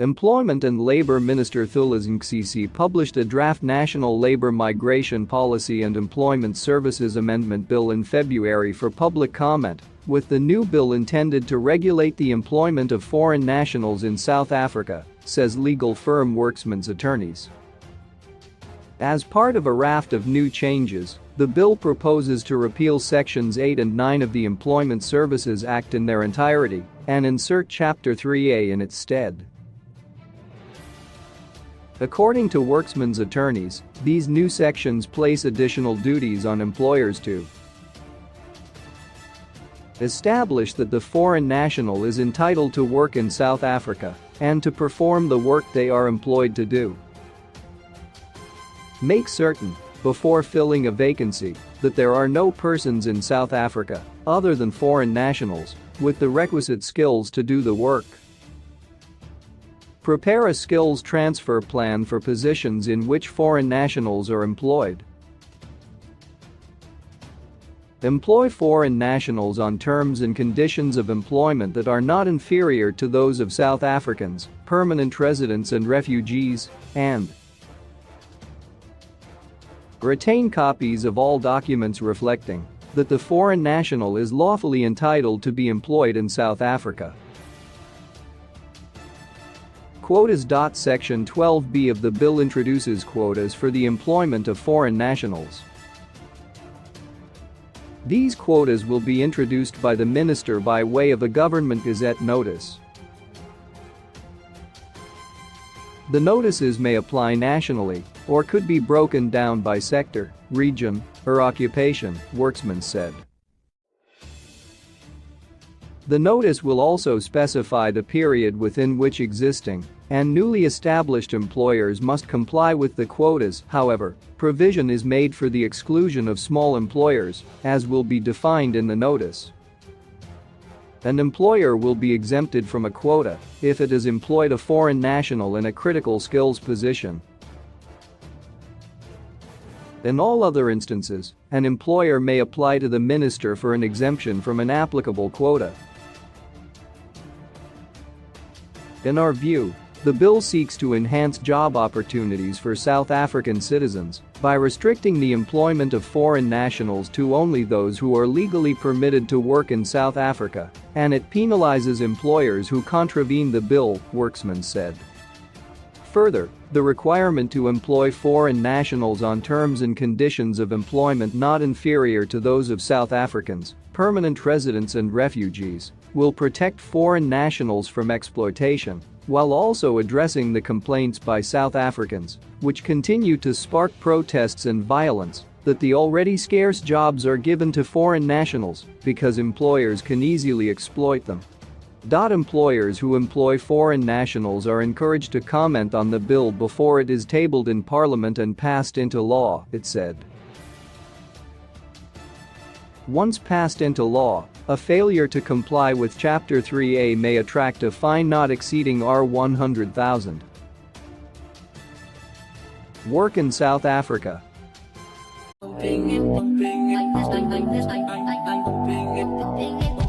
Employment and Labor Minister zimbabwe.c published a draft National Labor Migration Policy and Employment Services Amendment Bill in February for public comment, with the new bill intended to regulate the employment of foreign nationals in South Africa, says legal firm Worksman's attorneys. As part of a raft of new changes, the bill proposes to repeal Sections 8 and 9 of the Employment Services Act in their entirety and insert Chapter 3A in its stead. According to Worksman's attorneys, these new sections place additional duties on employers to establish that the foreign national is entitled to work in South Africa and to perform the work they are employed to do. Make certain, before filling a vacancy, that there are no persons in South Africa, other than foreign nationals, with the requisite skills to do the work. Prepare a skills transfer plan for positions in which foreign nationals are employed. Employ foreign nationals on terms and conditions of employment that are not inferior to those of South Africans, permanent residents and refugees, and retain copies of all documents reflecting that the foreign national is lawfully entitled to be employed in South Africa. Quotas. Section 12B of the bill introduces quotas for the employment of foreign nationals. These quotas will be introduced by the minister by way of a government gazette notice. The notices may apply nationally or could be broken down by sector, region, or occupation, Worksman said. The notice will also specify the period within which existing and newly established employers must comply with the quotas. However, provision is made for the exclusion of small employers, as will be defined in the notice. An employer will be exempted from a quota if it has employed a foreign national in a critical skills position. In all other instances, an employer may apply to the minister for an exemption from an applicable quota. In our view, the bill seeks to enhance job opportunities for South African citizens by restricting the employment of foreign nationals to only those who are legally permitted to work in South Africa, and it penalizes employers who contravene the bill, Worksman said. Further, the requirement to employ foreign nationals on terms and conditions of employment not inferior to those of South Africans, permanent residents and refugees, will protect foreign nationals from exploitation, while also addressing the complaints by South Africans, which continue to spark protests and violence, that the already scarce jobs are given to foreign nationals because employers can easily exploit them. Employers who employ foreign nationals are encouraged to comment on the bill before it is tabled in Parliament and passed into law, it said. Once passed into law, a failure to comply with Chapter 3A may attract a fine not exceeding R100,000. Work in South Africa. Bing it.